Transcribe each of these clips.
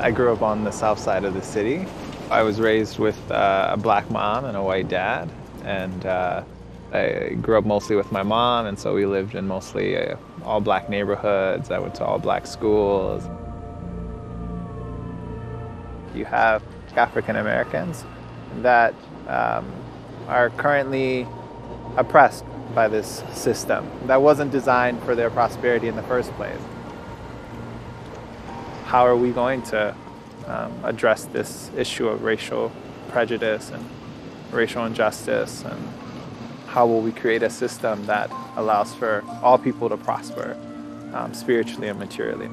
I grew up on the south side of the city. I was raised with a black mom and a white dad, and I grew up mostly with my mom, and so we lived in mostly all black neighborhoods. I went to all black schools. You have African Americans that are currently oppressed by this system that wasn't designed for their prosperity in the first place. How are we going to address this issue of racial prejudice and racial injustice, and how will we create a system that allows for all people to prosper spiritually and materially?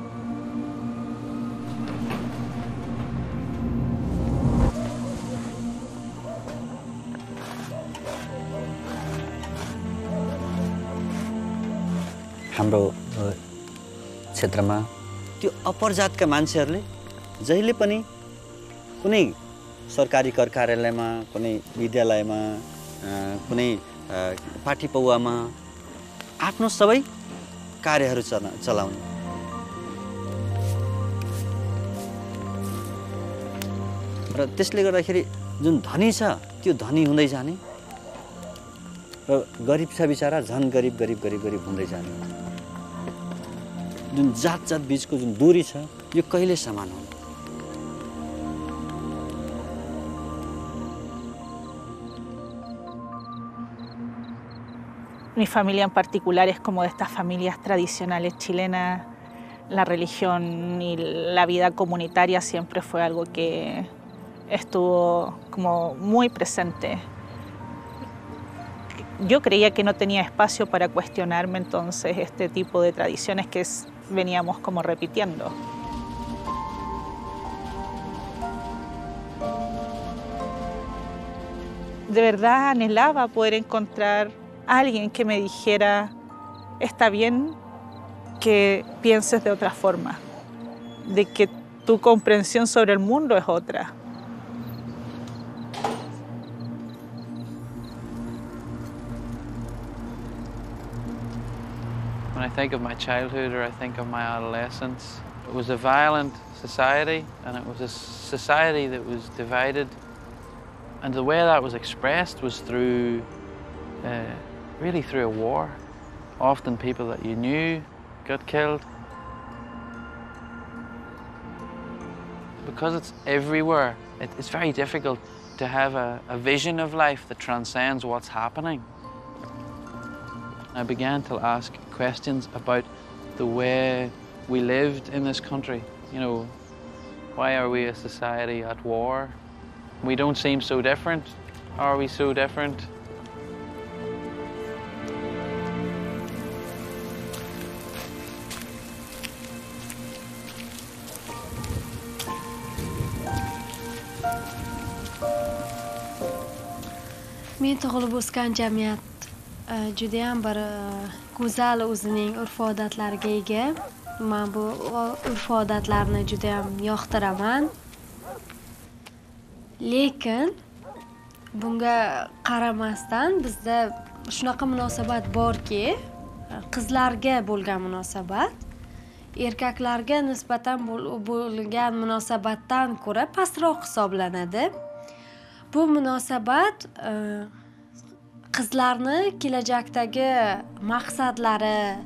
हाम्रो क्षेत्रमा त्यो अपर जातका मान्छेहरूले जहिले पनि कुनै सरकारी कर कार्यालयमा, कुनै विद्यालयमा, कुनै पार्टी पौवामा आफ्नो सबै कार्यहरू चलाउने। र त्यसले गर्दाखेरि जुन धनी छ त्यो धनी हुँदै जाने र गरिब छ बिचारा झन् गरिब गरिब गरिब गरिब हुँदै जाने। जुन जात जात बीचको जुन दूरी छ यो कहिले समान हुँदैन। Mi familia en particular es como de estas familias tradicionales chilenas. La religión y la vida comunitaria siempre fue algo que estuvo como muy presente. Yo creía que no tenía espacio para cuestionarme entonces este tipo de tradiciones que veníamos como repitiendo. De verdad anhelaba poder encontrar a alguien que me dijera, está bien que pienses de otra forma, de que tu comprensión sobre el mundo es otra. When I think of my childhood or I think of my adolescence, it was a violent society, and it was a society that was divided. And the way that was expressed was through, really through a war. Often people that you knew got killed. Because it's everywhere, it's very difficult to have a vision of life that transcends what's happening. I began to ask questions about the way we lived in this country. You know, why are we a society at war? We don't seem so different. Are we so different? Men tug'ilib o'sgan jamiyat judayam bir go'zal o'zining urf-odatlariga ega. Men bu urf-odatlarni judayam yoqtiraman. Lekin bunga qaramasdan bizda shunaqa munosabat borki, qizlarga bo'lgan munosabat erkaklarga nisbatan bo'lgan munosabatdan ko'ra pastroq hisoblanadi. Bu munosabat qizlarni kelajakdagi maqsadlari,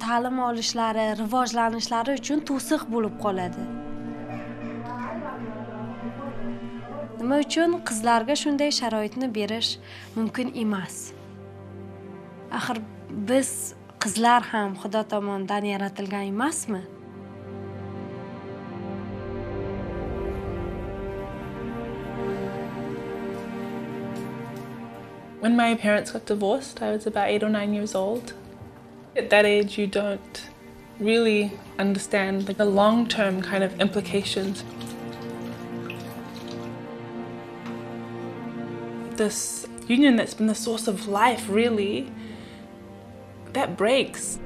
ta'lim olishlari, rivojlanishlari uchun to'siq bo'lib qoladi. Nima uchun qizlarga shunday sharoitni berish mumkin emas? Axir biz qizlar ham Xudo tomonidan yaratilgan emasmi? When my parents got divorced, I was about 8 or 9 years old. At that age, you don't really understand the long-term kind of implications. This union that's been the source of life, really, that breaks.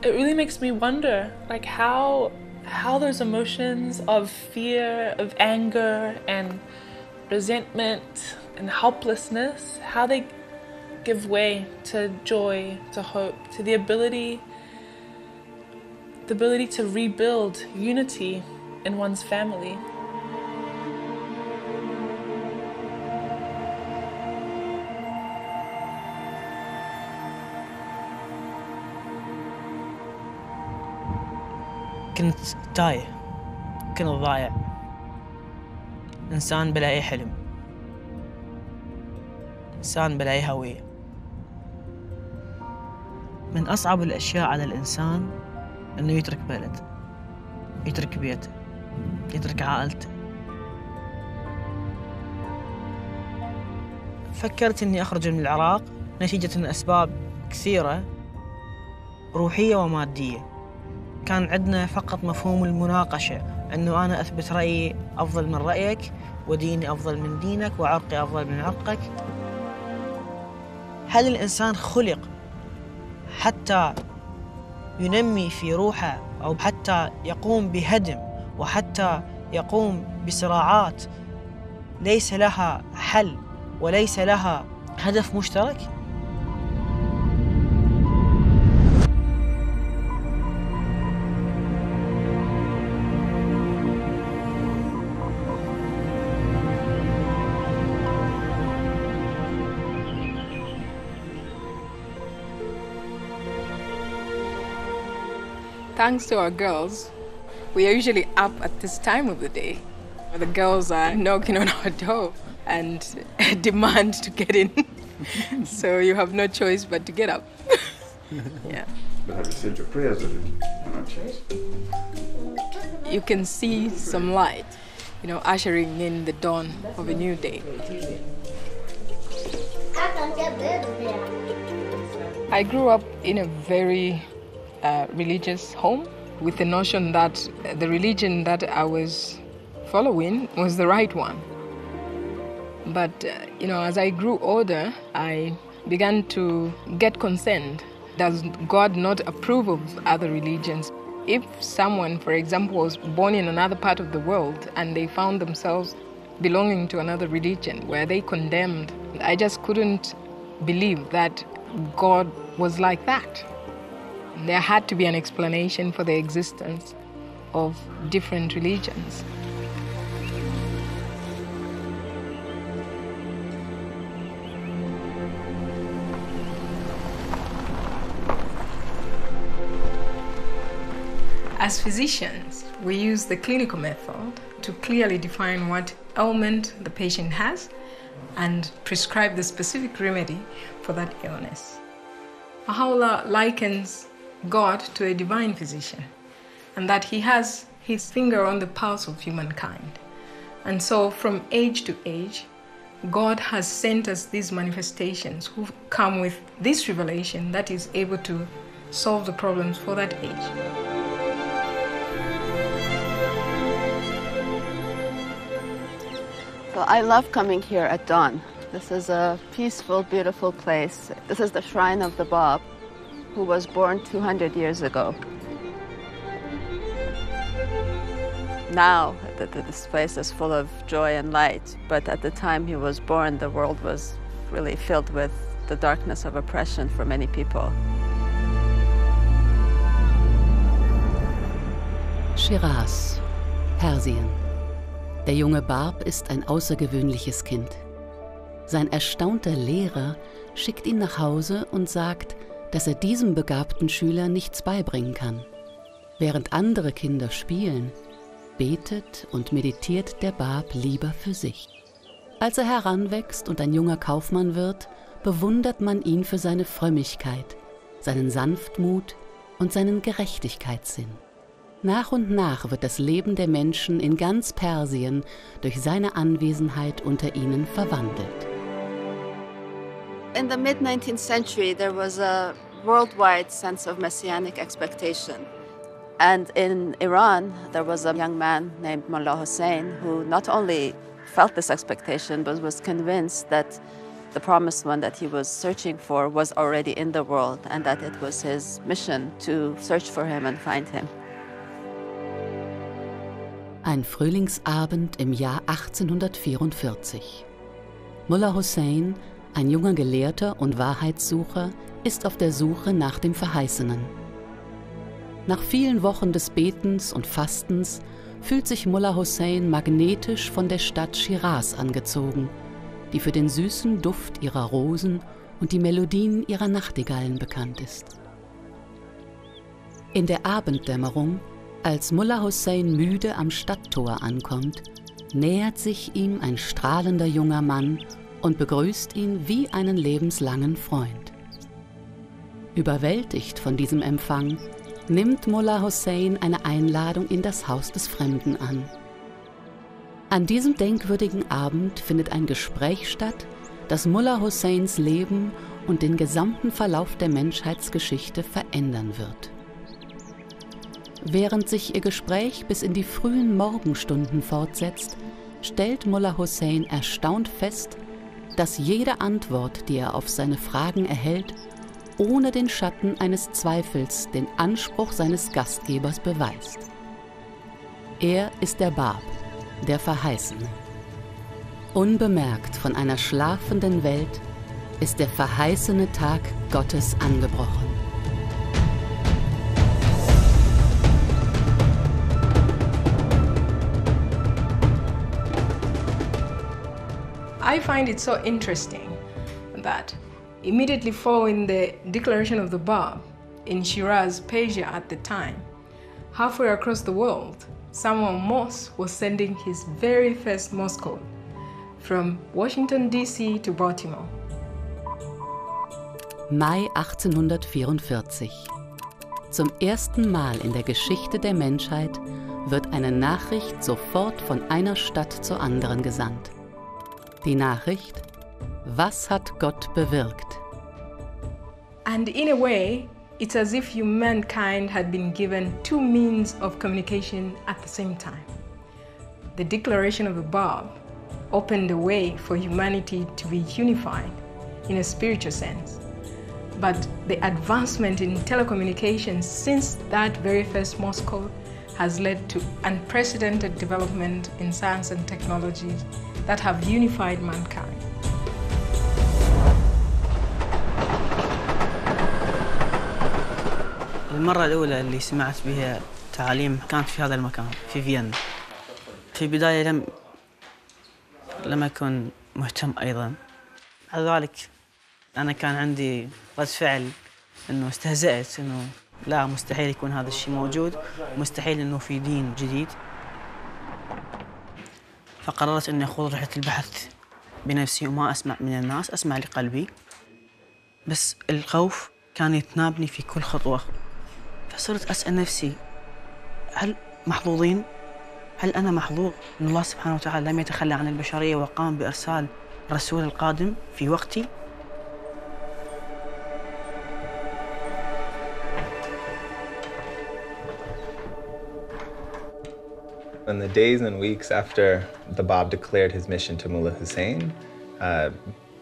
It really makes me wonder, like how those emotions of fear, of anger, and resentment and helplessness, how they give way to joy, to hope, to the ability the ability to rebuild unity in one's family. كنت تايه، كنت ضايع، إنسان بلا أي حلم، إنسان بلا أي هوية. من أصعب الأشياء على الإنسان إنه يترك بلد، يترك بيته، يترك عائلته. فكرت إني أخرج من العراق نتيجة أسباب كثيرة روحية ومادية. كان عندنا فقط مفهوم المناقشة، أنه أنا أثبت رأيي أفضل من رأيك، وديني أفضل من دينك، وعرقي أفضل من عرقك. هل الإنسان خلق حتى ينمي في روحه، أو حتى يقوم بهدم، وحتى يقوم بصراعات ليس لها حل وليس لها هدف مشترك؟ Thanks to our girls, we are usually up at this time of the day. The girls are knocking on our door and demand to get in. So you have no choice but to get up. Yeah. But have you said your prayers or not yet? You can see some light, you know, ushering in the dawn of a new day. I grew up in a very religious home with the notion that the religion that I was following was the right one. But, you know, as I grew older, I began to get concerned. Does God not approve of other religions? If someone, for example, was born in another part of the world and they found themselves belonging to another religion, were they condemned? I just couldn't believe that God was like that. There had to be an explanation for the existence of different religions. As physicians, we use the clinical method to clearly define what ailment the patient has and prescribe the specific remedy for that illness. Bahá'u'lláh likens God to a divine physician, and that he has his finger on the pulse of humankind. And so from age to age, God has sent us these manifestations who come with this revelation that is able to solve the problems for that age. So I love coming here at dawn. This is a peaceful, beautiful place. This is the shrine of the Bab, who was born 200 years ago. Now, this place is full of joy and light, but at the time he was born, the world was really filled with the darkness of oppression for many people. Shiraz, Persien. Der junge Barb ist ein außergewöhnliches Kind. Sein erstaunter Lehrer schickt ihn nach Hause und sagt, dass er diesem begabten Schüler nichts beibringen kann. Während andere Kinder spielen, betet und meditiert der Barb lieber für sich. Als er heranwächst und ein junger Kaufmann wird, bewundert man ihn für seine Frömmigkeit, seinen Sanftmut und seinen Gerechtigkeitssinn. Nach und nach wird das Leben der Menschen in ganz Persien durch seine Anwesenheit unter ihnen verwandelt. In the mid-19th century, there was a worldwide sense of messianic expectation. And in Iran, there was a young man named Mullah Hussein who not only felt this expectation, but was convinced that the promised one that he was searching for was already in the world, and that it was his mission to search for him and find him. Ein Frühlingsabend im Jahr 1844. Mullah Hussein, ein junger Gelehrter und Wahrheitssucher, ist auf der Suche nach dem Verheißenen. Nach vielen Wochen des Betens und Fastens fühlt sich Mullah Hussein magnetisch von der Stadt Schiraz angezogen, die für den süßen Duft ihrer Rosen und die Melodien ihrer Nachtigallen bekannt ist. In der Abenddämmerung, als Mullah Hussein müde am Stadttor ankommt, nähert sich ihm ein strahlender junger Mann und begrüßt ihn wie einen lebenslangen Freund. Überwältigt von diesem Empfang, nimmt Mullah Hussein eine Einladung in das Haus des Fremden an. An diesem denkwürdigen Abend findet ein Gespräch statt, das Mullah Husseins Leben und den gesamten Verlauf der Menschheitsgeschichte verändern wird. Während sich ihr Gespräch bis in die frühen Morgenstunden fortsetzt, stellt Mullah Hussein erstaunt fest, dass jede Antwort, die er auf seine Fragen erhält, ohne den Schatten eines Zweifels den Anspruch seines Gastgebers beweist. Er ist der Bab, der Verheißene. Unbemerkt von einer schlafenden Welt ist der verheißene Tag Gottes angebrochen. I find it so interesting that immediately following the declaration of the Bab in Shiraz, Persia at the time, halfway across the world, Samuel Morse was sending his very first Morse code from Washington, D.C. to Baltimore. Mai 1844. Zum ersten Mal in der Geschichte der Menschheit wird eine Nachricht sofort von einer Stadt zur anderen gesandt. Die Nachricht: Was hat Gott bewirkt? And in a way, it's as if humankind had been given two means of communication at the same time. The declaration of the Bab opened the way for humanity to be unified in a spiritual sense. But the advancement in telecommunications since that very first Morse code has led to unprecedented development in science and technology that have unified mankind. المرة الأولى اللي سمعت بها تعاليم كانت في هذا المكان في فيينا. في البداية لم أكن مهتم أيضا. بعد ذلك أنا كان عندي رد فعل إنه استهزأت إنه لا مستحيل يكون هذا الشيء موجود، مستحيل إنه في دين جديد. فقررت إني أخوض رحلة البحث بنفسي وما أسمع من الناس، أسمع لقلبي. بس الخوف كان يتنابني في كل خطوة. فصرت أسأل نفسي هل محظوظين؟ هل أنا محظوظ إن الله سبحانه وتعالى لم يتخلى عن البشرية وقام بإرسال الرسول القادم في وقتي؟ In the days and weeks after the Bab declared his mission to Mullah Hussein,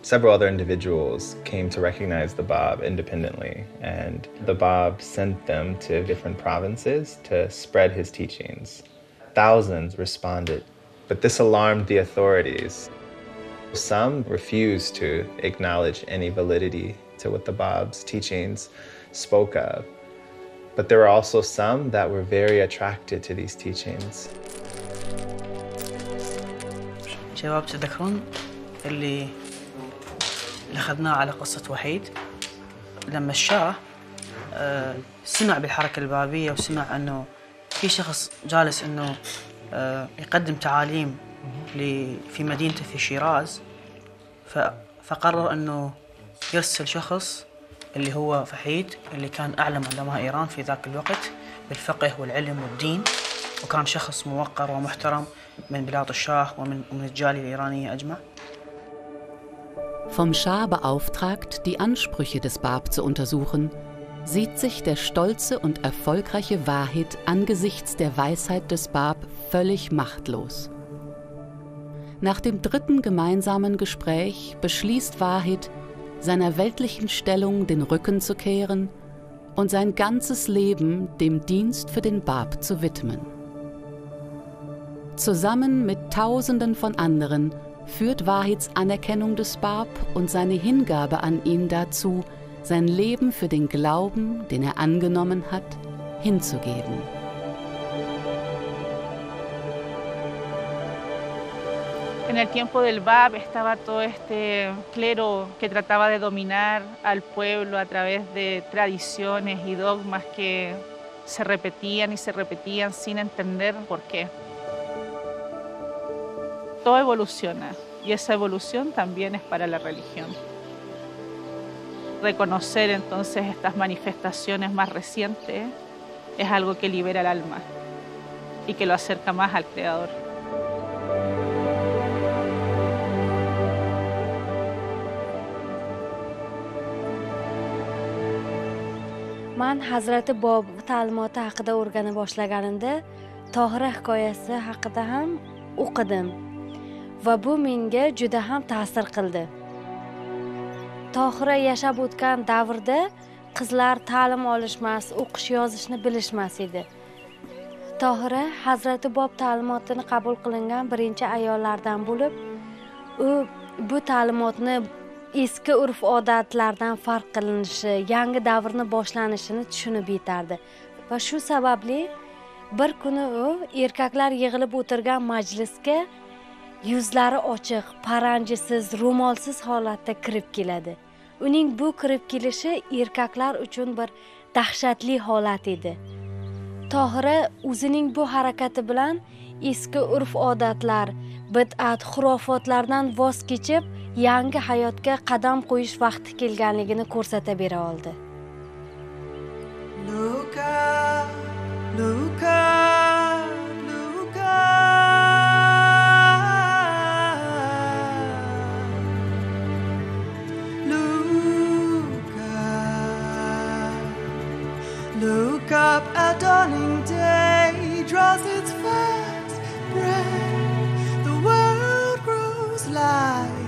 several other individuals came to recognize the Bab independently, and the Bab sent them to different provinces to spread his teachings. Thousands responded, but this alarmed the authorities. Some refused to acknowledge any validity to what the Bab's teachings spoke of, but there were also some that were very attracted to these teachings. شباب تذكرون اللي أخذناه على قصة وحيد لما الشاه سمع بالحركة البابية وسمع أنه في شخص جالس أنه يقدم تعاليم في مدينته في شيراز، فقرر أنه يرسل شخص اللي هو فحيد اللي كان أعلم علماء إيران في ذاك الوقت بالفقه والعلم والدين، وكان شخص موقر ومحترم من بلاد الشاه ومن الجالية الإيرانية أجمع. Vom Schah beauftragt, die Ansprüche des Bab zu untersuchen, sieht sich der stolze und erfolgreiche Wahid angesichts der Weisheit des Bab völlig machtlos. Nach dem dritten gemeinsamen Gespräch beschließt Wahid, seiner weltlichen Stellung den Rücken zu kehren und sein ganzes Leben dem Dienst für den Bab zu widmen. Zusammen mit Tausenden von anderen führt Wahids Anerkennung des Bab und seine Hingabe an ihn dazu, sein Leben für den Glauben, den er angenommen hat, hinzugeben. En el tiempo del Bab estaba todo este clero que trataba de dominar al pueblo a través de tradiciones y dogmas que se repetían sin entender por qué. Todo evoluciona y esa evolución también es para la religión. Reconocer entonces estas manifestaciones más recientes es algo que libera el alma y que lo acerca más al Creador. Man Hazrati Bob ta'limoti haqida o'rgana boshlaganimda Tohira hikoyasi haqida ham o'qidim va bu menga juda ham ta'sir qildi. Tohira yashab o'tgan davrda qizlar ta'lim olishmas, o'qish yozishni bilishmas edi. Tohira Hazrati Bob ta'limotini qabul qilingan birinchi ayollardan bo'lib, u bu ta'limotni eski urf-odatlardan farq qilinishi, yangi davrni boshlanishini tushunib yetardi. Va shu sababli bir kuni u erkaklar yig'ilib o'tirgan majlisga yuzlari ochiq, paranjisiz, ro'molsiz holatda kirib keladi. Uning bu kirib kelishi erkaklar uchun bir dahshatli holat edi. Tohira o'zining bu harakati bilan eski urf-odatlar, bid'at, xurofotlardan voz kechib, yangi hayotga qadam qo'yish vaqti kelganligini ko'rsata bera oldi. Look up, look up, look up. Look up, look up, a dawning day draws its first breath. The world grows light.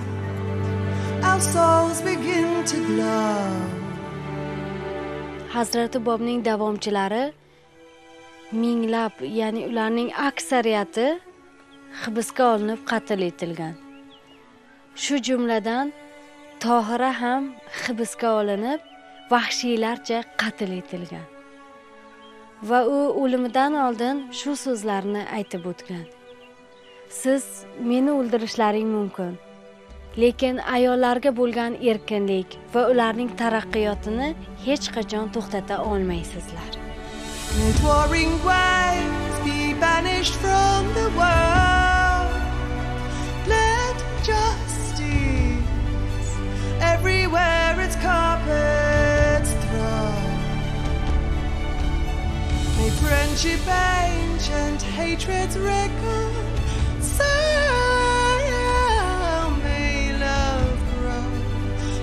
Our souls begin to glow. Hazrati Bobning davomchilari minglab, ya'ni ularning aksariyati hibsga olinib qatl etilgan. Shu jumladan Tohira ham hibsga olinib, vahshiylarcha qatl etilgan. Va u o'limidan oldin shu so'zlarni aytib o'tgan. Siz meni o'ldirishlaring mumkin. Lekin ayollarga bo'lgan erkinlik va ularning taraqqiyotini hech qachon to'xtata olmaysizlar. Let warring waves be banished from the world. Let justice everywhere its carpets throw. May friendship ancient, hatred's reconcile.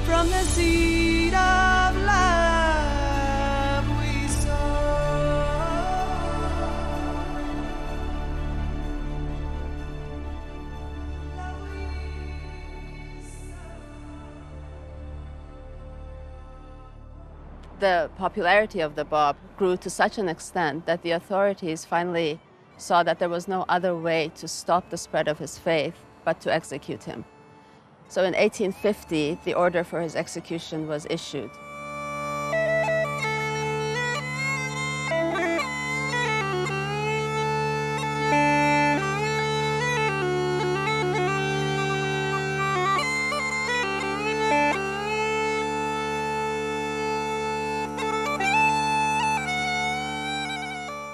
From the seed of love we sow. The popularity of the Bab grew to such an extent that the authorities finally saw that there was no other way to stop the spread of his faith but to execute him. So in 1850, the order for his execution was issued.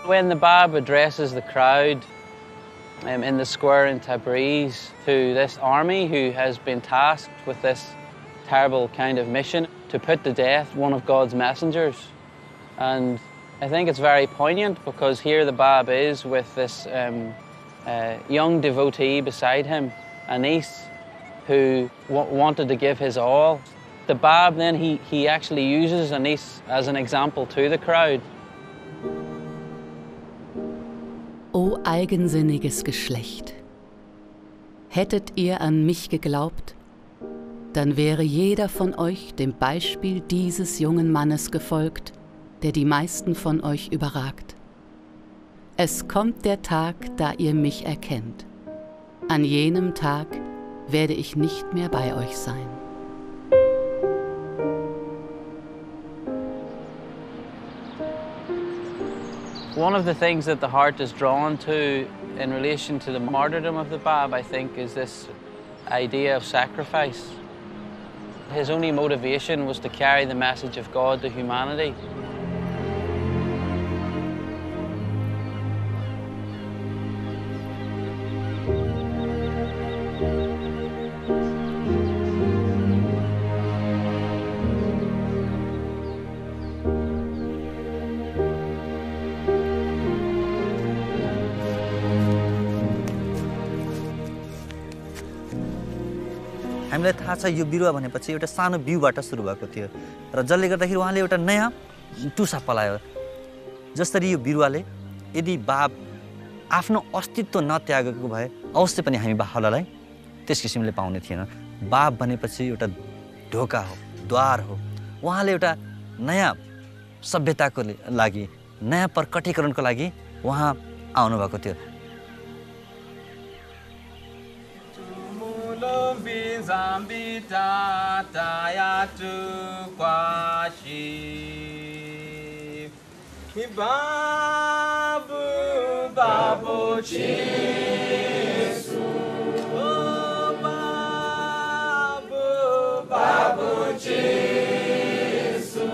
When the Bab addresses the crowd in the square in Tabriz to this army who has been tasked with this terrible kind of mission to put to death one of God's messengers. And I think it's very poignant because here the Bab is with this young devotee beside him, Anis, who wanted to give his all. The Bab then, he actually uses Anis as an example to the crowd. O eigensinniges Geschlecht, hättet ihr an mich geglaubt, dann wäre jeder von euch dem Beispiel dieses jungen Mannes gefolgt, der die meisten von euch überragt. Es kommt der Tag, da ihr mich erkennt. An jenem Tag werde ich nicht mehr bei euch sein. One of the things that the heart is drawn to in relation to the martyrdom of the Bab, I think, is this idea of sacrifice. His only motivation was to carry the message of God to humanity. हामीलाई थाहा छ यो बिरुवा भनेपछि एउटा सानो बिउबाट सुरु भएको थियो र जसले गर्दाखेरि उहाँले एउटा नयाँ टुसा पलायो जसरी यो बिरुवाले यदि बाब आफ्नो अस्तित्व नत्यागेको भए अवश्य पनि हामी बाहुलालाई त्यस किसिमले पाउने थिएन बाब भनेपछि एउटा ढोका हो द्वार हो उहाँले एउटा नयाँ सभ्यताको लागि नयाँ प्रकटीकरणको लागि उहाँ आउनु भएको थियो Zambita tayatu kwashi Babu babu chisu Babu babu chisu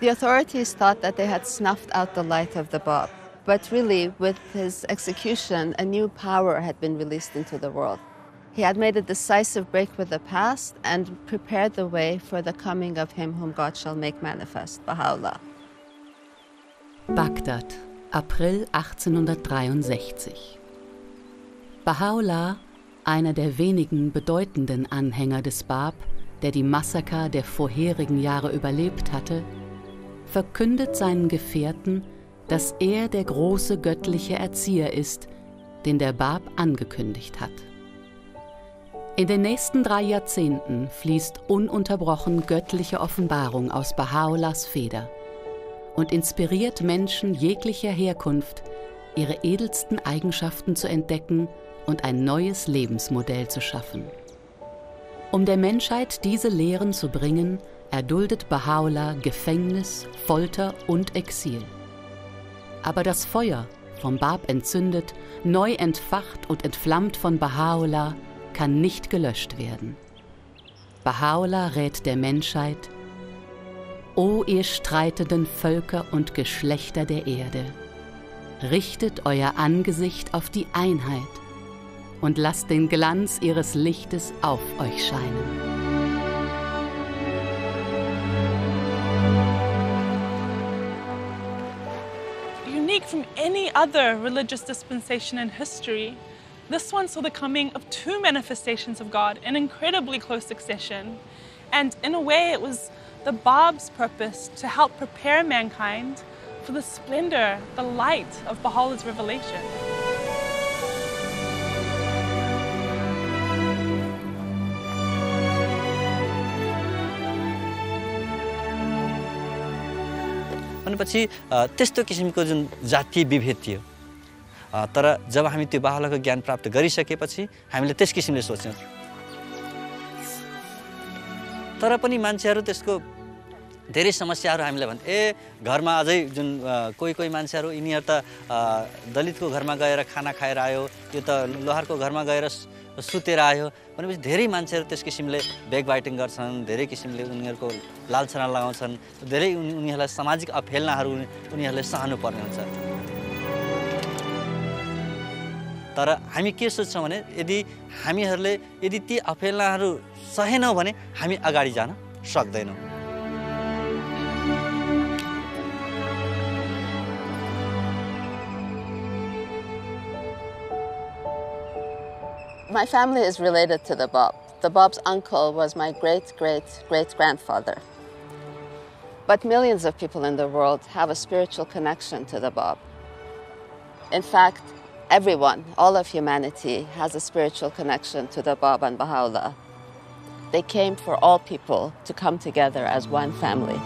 The authorities thought that they had snuffed out the light of the Bab, but really, with his execution, a new power had been released into the world. He had made a decisive break with the past and prepared the way for the coming of him whom God shall make manifest, Bahá'u'lláh. Bagdad, April 1863. Bahá'u'lláh, einer der wenigen bedeutenden Anhänger des Bab, der die Massaker der vorherigen Jahre überlebt hatte, verkündet seinen Gefährten, dass er der große göttliche Erzieher ist, den der Bab angekündigt hat. In den nächsten 3 Jahrzehnten fließt ununterbrochen göttliche Offenbarung aus Bahá'u'llahs Feder und inspiriert Menschen jeglicher Herkunft, ihre edelsten Eigenschaften zu entdecken und ein neues Lebensmodell zu schaffen. Um der Menschheit diese Lehren zu bringen, erduldet Bahá'u'lláh Gefängnis, Folter und Exil. Aber das Feuer, vom Bab entzündet, neu entfacht und entflammt von Bahá'u'lláh, kann nicht gelöscht werden. Bahá'u'lláh rät der Menschheit: O ihr streitenden Völker und Geschlechter der Erde, richtet euer Angesicht auf die Einheit und lasst den Glanz ihres Lichtes auf euch scheinen. Unique from any other religious dispensation in history, this one saw the coming of 2 manifestations of God in incredibly close succession. And in a way, it was the Bab's purpose to help prepare mankind for the splendor, the light of Baha'u'llah's revelation. भनेपछि त्यस्तो किसिमको जुन जातीय विभेद थियो तर जब हामी त्यो बाहुलाको ज्ञान प्राप्त गरिसकेपछि हामीले त्यस किसिमले सोच्यौं तर पनि मान्छेहरू त्यसको धेरै समस्याहरू हामीलाई भन् घरमा अझै जुन कोही मान्छेहरू यिनीहरु त दलितको घरमा गएर खाना खाएर आयो यो त लोहारको घरमा गएर सुतेर आयो भनेपछि धेरै मान्छेहरू त्यस किसिमले ब्याक बाइटिङ गर्छन् धेरै किसिमले उनीहरुको लालछना लगाउँछन् धेरै उनीहरुलाई सामाजिक अफेलनाहरू उनीहरुले सहनु पर्ने हुन्छ तर हामी के सोच्छौं भने हामीहरूले यदि ती अपेलाहरू सहेनौं भने हामी अगाडि जान सक्दैनौं। My family is related to the Bab. The Bab's uncle was my great-great-great-grandfather. But millions of people in the world have a spiritual connection to the Bab. In fact, everyone, all of humanity, has a spiritual connection to the Bab and Bahá'u'lláh. They came for all people to come together as one family.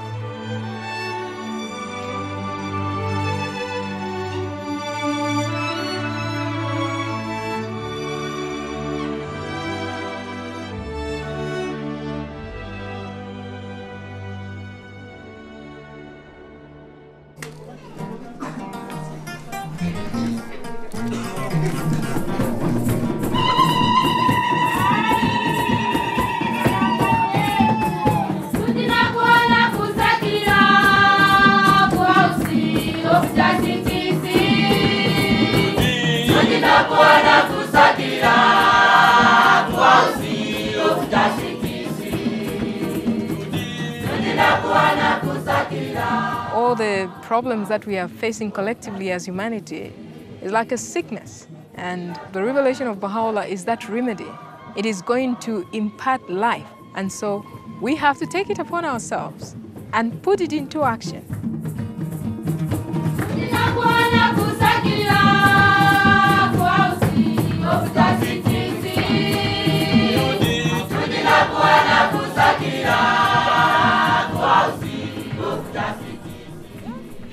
All the problems that we are facing collectively as humanity is like a sickness. And the revelation of Baha'u'lláh is that remedy. It is going to impart life. And so we have to take it upon ourselves and put it into action.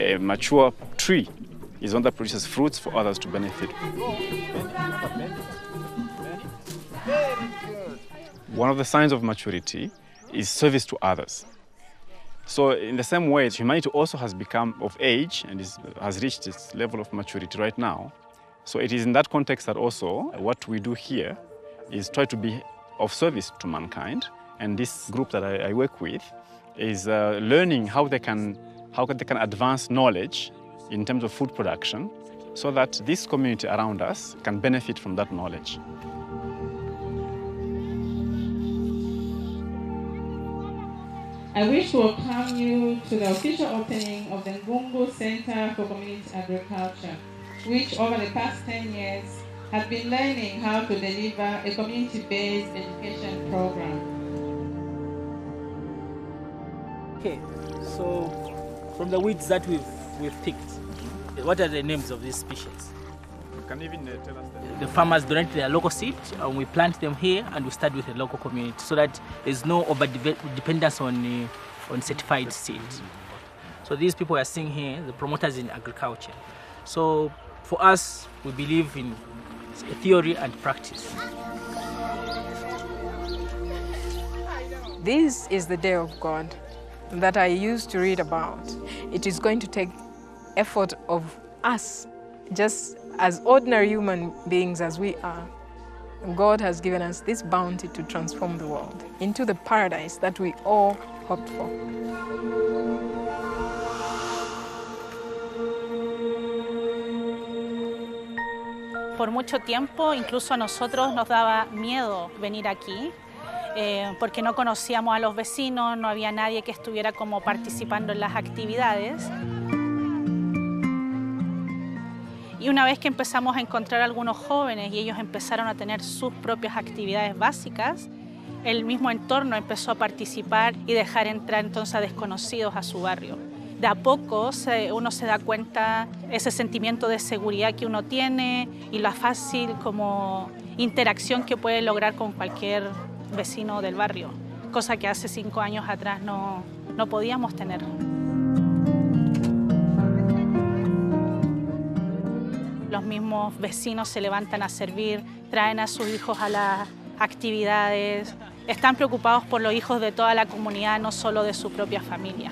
A mature tree is one that produces fruits for others to benefit. One of the signs of maturity is service to others. So in the same way, humanity also has become of age and has reached its level of maturity right now. So it is in that context that also what we do here is try to be of service to mankind. And this group that I work with is learning how they can advance knowledge in terms of food production so that this community around us can benefit from that knowledge. I wish to welcome you to the official opening of the Ngungu Center for Community Agriculture, which over the past 10 years has been learning how to deliver a community-based education program. Okay, so from the weeds that we've picked, what are the names of these species? You can even tell us that. The farmers donate their local seed, and we plant them here, and we start with the local community, so that there's no over-dependence on certified seed. So these people are seeing here, the promoters in agriculture. So for us, we believe in theory and practice. This is the day of God that I used to read about. It is going to take effort of us, just as ordinary human beings as we are. God has given us this bounty to transform the world into the paradise that we all hoped for. Por mucho tiempo, incluso a nosotros nos daba miedo venir aquí, porque no conocíamos a los vecinos, no había nadie que estuviera como participando en las actividades. Y una vez que empezamos a encontrar a algunos jóvenes y ellos empezaron a tener sus propias actividades básicas, el mismo entorno empezó a participar y dejar entrar entonces a desconocidos a su barrio. De a poco uno se da cuenta ese sentimiento de seguridad que uno tiene y la fácil como interacción que puede lograr con cualquier vecino del barrio, cosa que hace 5 años atrás no podíamos tener. Los mismos vecinos se levantan a servir, traen a sus hijos a las actividades, están preocupados por los hijos de toda la comunidad, no solo de su propia familia.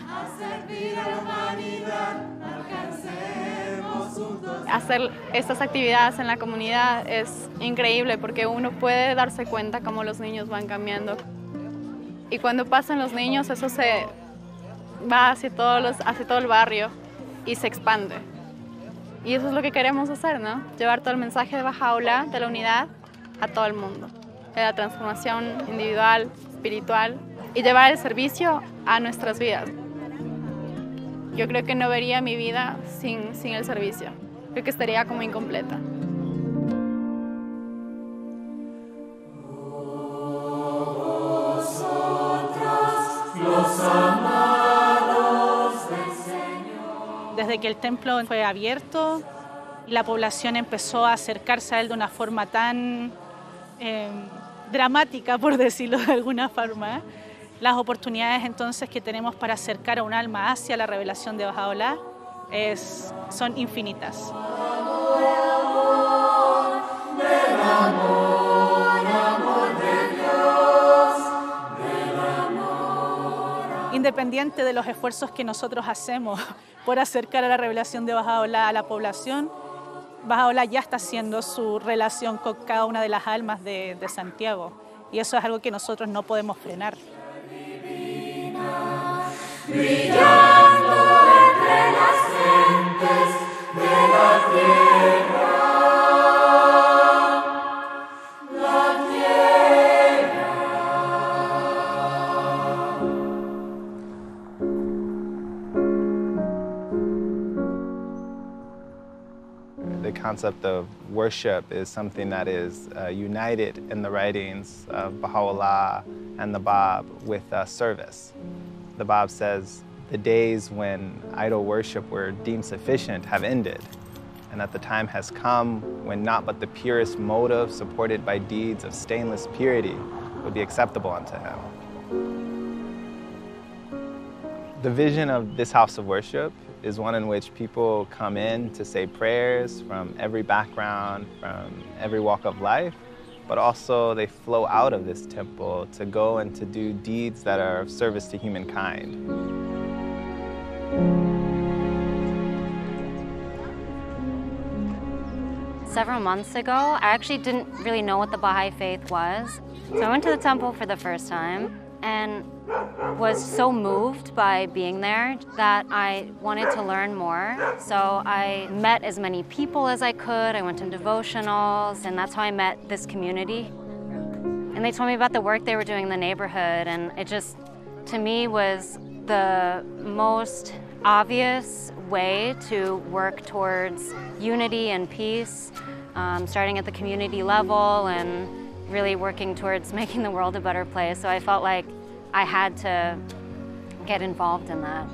Hacer estas actividades en la comunidad es increíble porque uno puede darse cuenta cómo los niños van cambiando. Y cuando pasan los niños, eso se va hacia todo el barrio y se expande. Y eso es lo que queremos hacer, ¿no? Llevar todo el mensaje de Bahá'u'lláh, de la unidad, a todo el mundo. De la transformación individual, espiritual, y llevar el servicio a nuestras vidas. Yo creo que no vería mi vida sin el servicio. Creo que estaría como incompleta. Desde que el templo fue abierto, la población empezó a acercarse a él de una forma tan dramática, por decirlo de alguna forma. Las oportunidades entonces que tenemos para acercar a un alma hacia la revelación de Bahá'u'lláh son infinitas. Independiente de los esfuerzos que nosotros hacemos por acercar a la revelación de Bahá'u'lláh a la población, Bahá'u'lláh ya está haciendo su relación con cada una de las almas de Santiago. Y eso es algo que nosotros no podemos frenar. Brillando entre las gentes de la tierra, la tierra. The concept of worship is something that is united in the writings of Bahá'u'lláh and the Bab with service. The Bab says, the days when idol worship were deemed sufficient have ended, and that the time has come when not but the purest motive supported by deeds of stainless purity would be acceptable unto him. The vision of this house of worship is one in which people come in to say prayers from every background, from every walk of life, but also they flow out of this temple to go and to do deeds that are of service to humankind. Several months ago, I actually didn't really know what the Baha'i faith was. So I went to the temple for the first time and was so moved by being there that I wanted to learn more. So I met as many people as I could. I went to devotionals, and that's how I met this community. And they told me about the work they were doing in the neighborhood, and it just, to me, was the most obvious way to work towards unity and peace, starting at the community level and really working towards making the world a better place. So I felt like I had to get involved in that.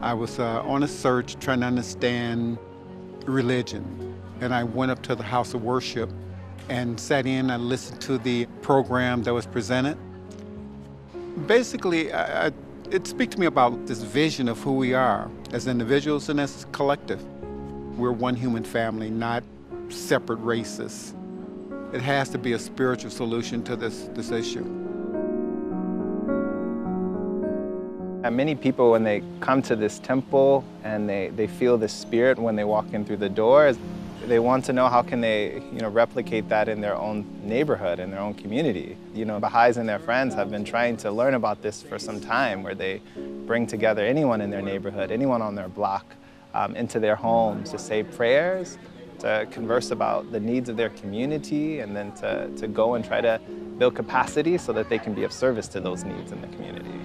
I was on a search trying to understand religion, and I went up to the house of worship and sat in and listened to the program that was presented. Basically, it speaks to me about this vision of who we are as individuals and as a collective. We're one human family, not separate races. It has to be a spiritual solution to this issue. And many people, when they come to this temple and they feel the spirit when they walk in through the doors, they want to know how can they, replicate that in their own neighborhood, in their own community. Baha'is and their friends have been trying to learn about this for some time, where they bring together anyone in their neighborhood, anyone on their block, into their homes to say prayers, to converse about the needs of their community, and then to go and try to build capacity so that they can be of service to those needs in the community.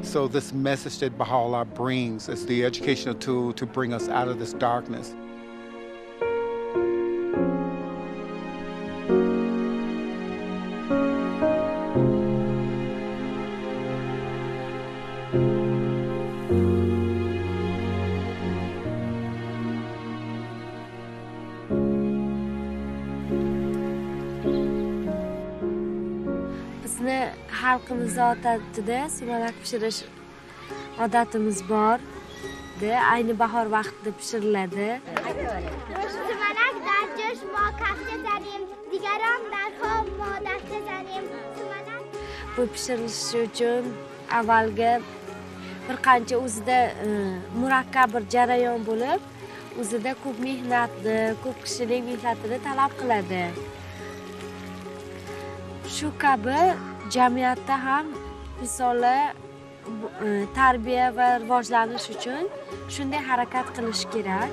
So this message that Bahá'u'lláh brings is the educational tool to bring us out of this darkness. Xalqimizda odatida sumalak pishirish odatimiz bor. Ayni bahor vaqtida pishiriladi. Sumalak dar jo'sh ma kafta zanim, digaron dar xob ma dasta zanim. Sumalak Bu pishirilishi uchun avvalgi bir qancha o'zida murakkab bir jarayon bo'lib, o'zida ko'p mehnatni, ko'p kishining mehnatini talab qiladi. shu kabi jamiyatda ham misoli tarbiya va rivojlanish uchun shunday harakat qilish kerak.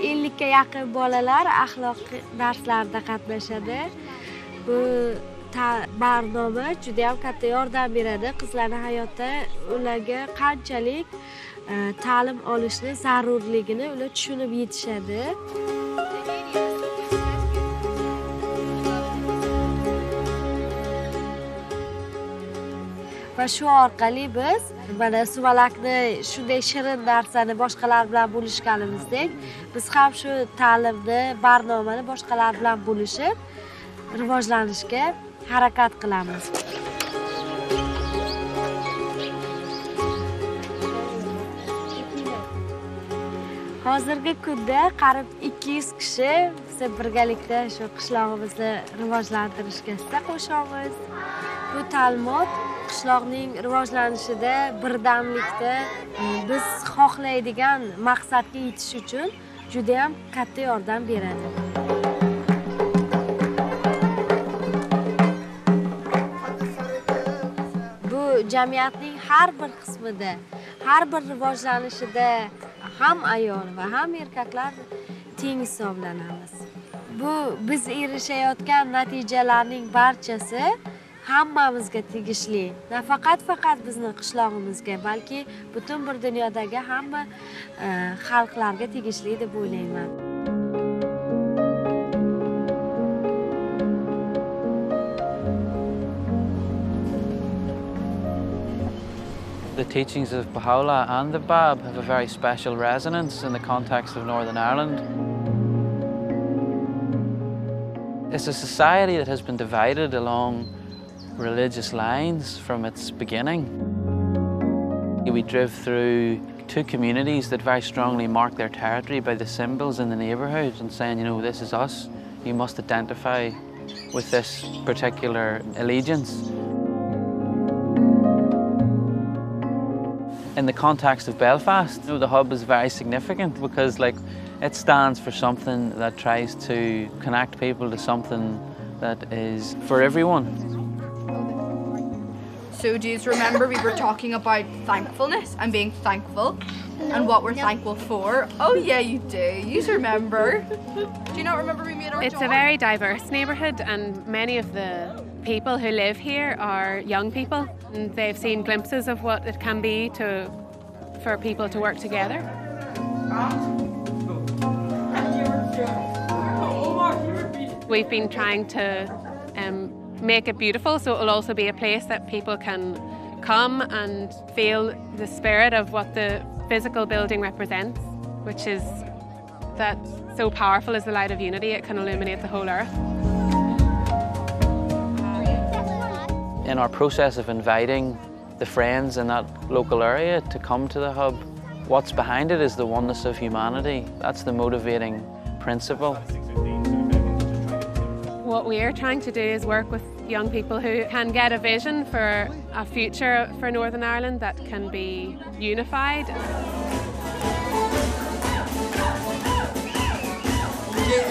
50 ga yaqin bolalar axloq darslarida qatnashadi. Bu barnoma juda ham katta yordam beradi qizlarning hayotda, ularga qanchalik ta'lim olishni zarurligini ular tushunib yetishadi. Va shu orqali biz mana sumalakni shunday shirin narsani boshqalar bilan bo'lishganimizdek, biz ham shu ta'limni, barnomani boshqalar bilan bo'lishib, rivojlanishga harakat qilamiz. Hozirgi kunda qarib 200 kishi biz birgalikda shu qishlog'imizni rivojlantirishga hissa qo'shamiz. Bu ta'limot qishloqning rivojlanishida, birdamlikda biz xohlaydigan maqsadga yetish uchun juda ham katta yordam beradi. Bu jamiyatning har bir qismida, har bir rivojlanishida ham ayol va ham erkaklar teng hisoblanamiz. Bu biz erishayotgan natijalarning barchasi hammamizga tegishli. Nafaqat bizning qishlog'imizga, balki butun bir dunyodagi hamma xalqlarga tegishli deb o'ylayman. The teachings of Bahá'u'lláh and the Bab have a very special resonance in the context of Northern Ireland. It's a society that has been divided along religious lines from its beginning. We drove through two communities that very strongly mark their territory by the symbols in the neighbourhood and saying, you know, this is us, you must identify with this particular allegiance. In the context of Belfast, you know, the hub is very significant because it stands for something that tries to connect people to something that is for everyone. So do you remember we were talking about thankfulness and being thankful and what we're thankful for? Oh yeah, you do. You remember. Do you not remember we made our It's a very diverse neighbourhood and many of the people who live here are young people and they've seen glimpses of what it can be for people to work together. We've been trying to make it beautiful so it will also be a place that people can come and feel the spirit of what the physical building represents, which is that so powerful is the light of unity, it can illuminate the whole earth. In our process of inviting the friends in that local area to come to the hub, what's behind it is the oneness of humanity. That's the motivating principle. What we're trying to do is work with young people who can get a vision for a future for Northern Ireland that can be unified.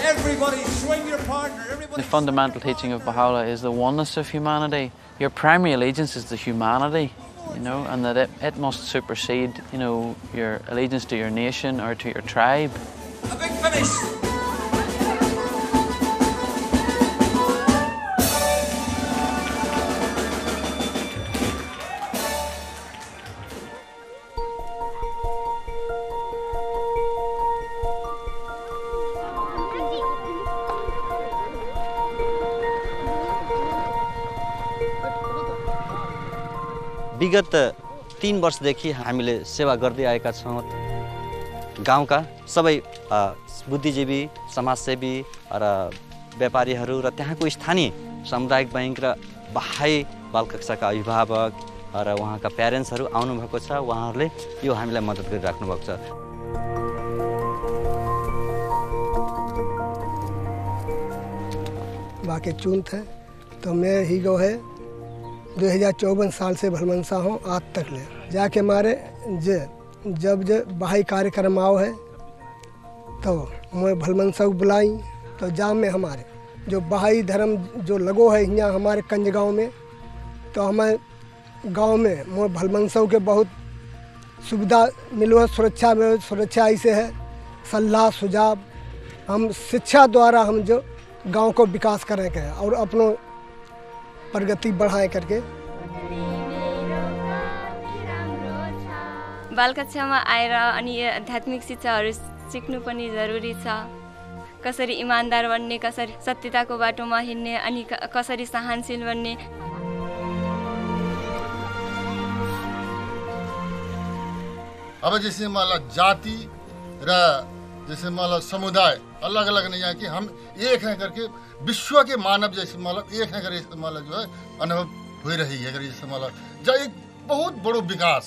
Everybody swing your partner. The fundamental teaching of Bahá'u'lláh is the oneness of humanity. Your primary allegiance is to humanity, you know, and that it must supersede, you know, your allegiance to your nation or to your tribe. A big finish. विगत 3 वर्षदेखि हामीले सेवा गर्दै आएका छौँ। गाउँका सबै बुद्धिजीवी, समाजसेवी र व्यापारीहरू र त्यहाँको स्थानीय सामुदायिक बैंक र बाहाई बालकक्षाका अभिभावक र उहाँका प्यारेन्ट्सहरू आउनुभएको छ। उहाँहरूले यो हामीलाई मद्दत गरिराख्नु भएको छ। वाकई चून थे तो मैं ही गो है 2054 साल से भलमनसा हूँ आज तक ले जाके हमारे जब बाहरी कार्यक्रम आओ है तो मैं भलमनसा को बुलाई तो जाम में हमारे जो बहाई धर्म जो लगो है यहाँ हमारे कंज गाँव में, तो हमें गांव में मोर भलमनसों के बहुत सुविधा मिलो है, सुरक्षा ऐसे है, सलाह सुझाव हम शिक्षा द्वारा हम जो गांव को विकास करें के और अपनों प्रगति बढ़ाएं करके। बाल कक्षामा आएर अनि आध्यात्मिक शिक्षाहरू सिक्नु पनि जरुरी छ। कसरी इमानदार बन्ने, कसरी सत्यताको बाटोमा हिँड्ने, अनि कसरी सहनशील बन्ने। अब जैसे मतलब जाति र जैसे मतलब समुदाय अलग अलग नहीं है कि हम एक हैं करके विश्व के मानव जैसे मतलब एक हैं करके मतलब जो है अनुभव हो रही है जैसे मतलब जो एक बहुत बड़ो विकास।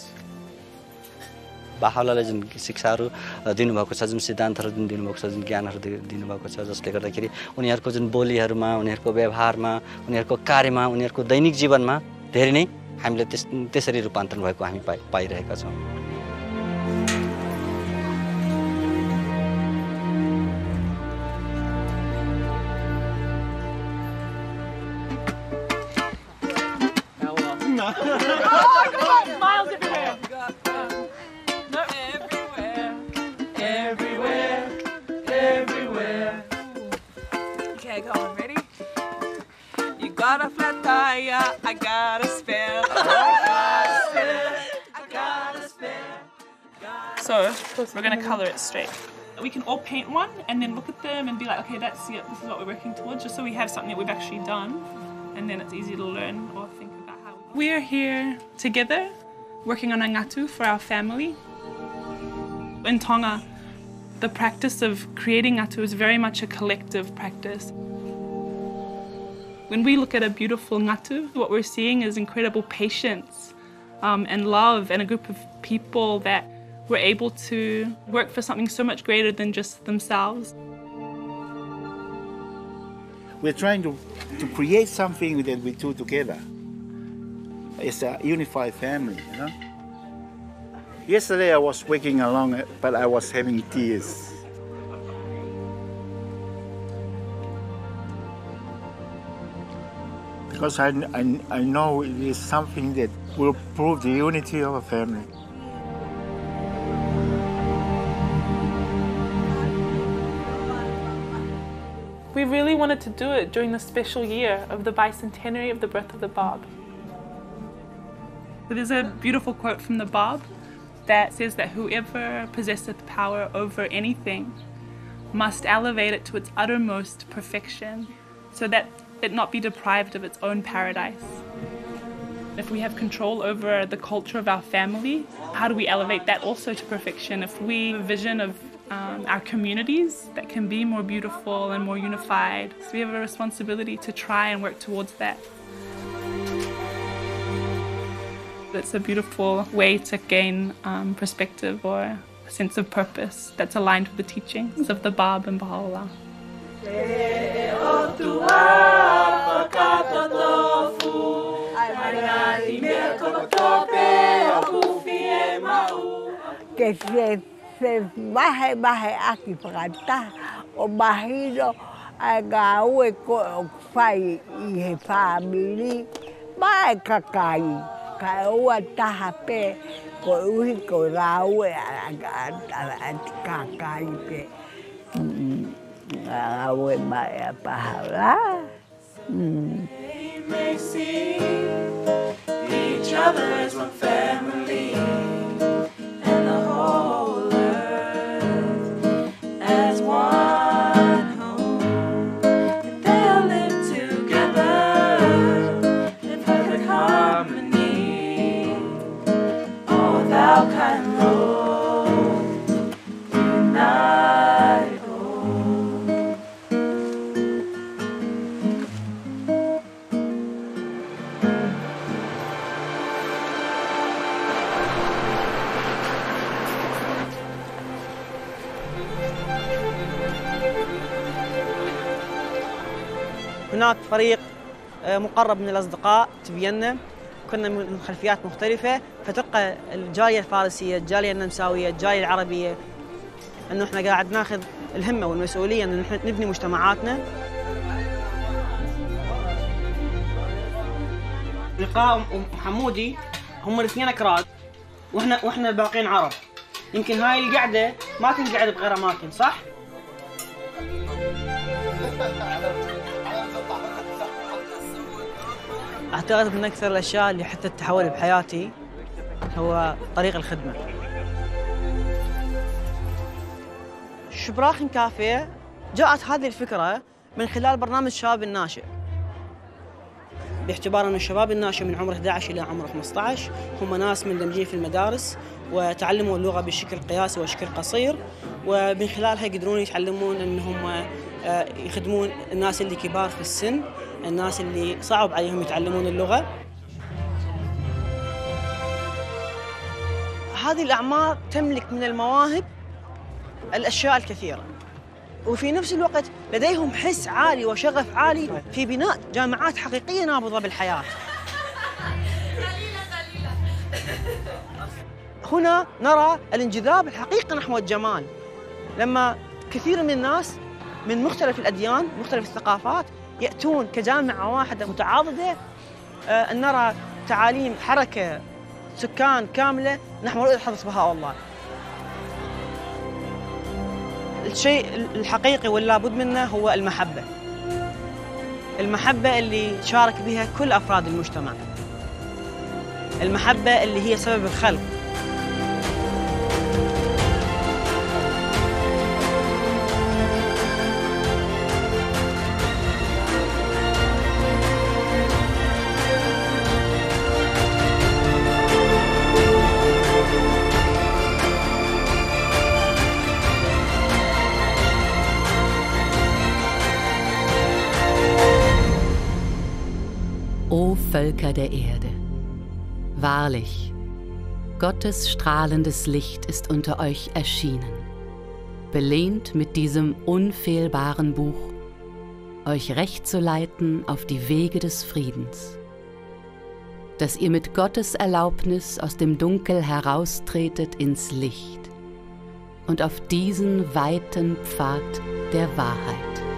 बाहाउल्लाहले जुन शिक्षाहरू दिनुभएको छ, जुन सिद्धान्तहरू जुन दिनुभएको छ, जुन ज्ञानहरू दिनुभएको छ, जसले गर्दाखेरि उनीहरूको जुन बोलीहरूमा, उनीहरूको व्यवहारमा, उनीहरूको कार्यमा, उनीहरूको दैनिक जीवनमा धेरै नै हामीले त्यसरी रूपान्तरण भएको हामी पाइरहेका छौँ। Got a flat tire, I got a spare. So we're going to color it straight. We can all paint one and then look at them and be like, okay, that's it. This is what we're working towards, just so we have something that we've actually done, and then it's easy to learn or think about how we are here together, working on a ngatu for our family. In Tonga, the practice of creating ngatu is very much a collective practice. When we look at a beautiful ngatu, what we're seeing is incredible patience and love, and a group of people that were able to work for something so much greater than just themselves. We're trying to create something that we do together. It's a unified family, you know? Yesterday I was waking along, but I was having tears. Because I know it is something that will prove the unity of a family. We really wanted to do it during the special year of the bicentenary of the birth of the Bab. There's a beautiful quote from the Bab that says that whoever possesseth power over anything must elevate it to its uttermost perfection, so that it not be deprived of its own paradise. If we have control over the culture of our family, how do we elevate that also to perfection? If we have a vision of our communities that can be more beautiful and more unified, so we have a responsibility to try and work towards that. It's a beautiful way to gain perspective or a sense of purpose that's aligned with the teachings of the Bab and Bahá'u'lláh. Que se baje aquí para acá o bajito agawe ko fai I family ba kakai kaua tahape ko uhi ko rawe kakai pe agawe ba pahala. May see each other as one family, and the whole earth as one home. If they'll live together in perfect harmony, oh thou kind Lord, unite home. هناك فريق مقرب من الأصدقاء تبيننا، كنا من خلفيات مختلفة، فتلقى الجالية الفارسية، الجالية النمساوية، الجالية العربية انه احنا قاعد ناخذ الهمه والمسؤوليه انه نحن نبني مجتمعاتنا. لقاء وحمودي هم الاثنين اكراد واحنا الباقيين عرب. يمكن هاي القعده ما تنقعد بغير اماكن، صح؟ اعتقد من اكثر الاشياء اللي حتى تحول بحياتي هو طريق الخدمه. شبراخ كافيه جاءت هذه الفكره من خلال برنامج الشباب الناشئ، باعتبار أن الشباب الناشئ من عمر 11 إلى عمر 15 هم ناس مندمجين في المدارس وتعلموا اللغة بشكل قياسي وشكل قصير، ومن خلالها يقدرون يتعلمون أنهم يخدمون الناس اللي كبار في السن، الناس اللي صعب عليهم يتعلمون اللغة. هذه الأعمار تملك من المواهب الأشياء الكثيرة، وفي نفس الوقت لديهم حس عالي وشغف عالي في بناء جامعات حقيقية نابضة بالحياة. هنا نرى الانجذاب الحقيقي نحو الجمال، لما كثير من الناس من مختلف الأديان مختلف الثقافات يأتون كجامعة واحدة متعاضدة، أن نرى تعاليم حركة سكان كاملة نحو رؤية حضرة بهاء. الشيء الحقيقي واللا بد منه هو المحبة. المحبة اللي تشارك بها كل أفراد المجتمع، المحبة اللي هي سبب الخلق. O Völker der Erde, wahrlich, Gottes strahlendes Licht ist unter euch erschienen, belehnt mit diesem unfehlbaren Buch, euch recht zu leiten auf die Wege des Friedens, dass ihr mit Gottes Erlaubnis aus dem Dunkel heraustretet ins Licht und auf diesen weiten Pfad der Wahrheit.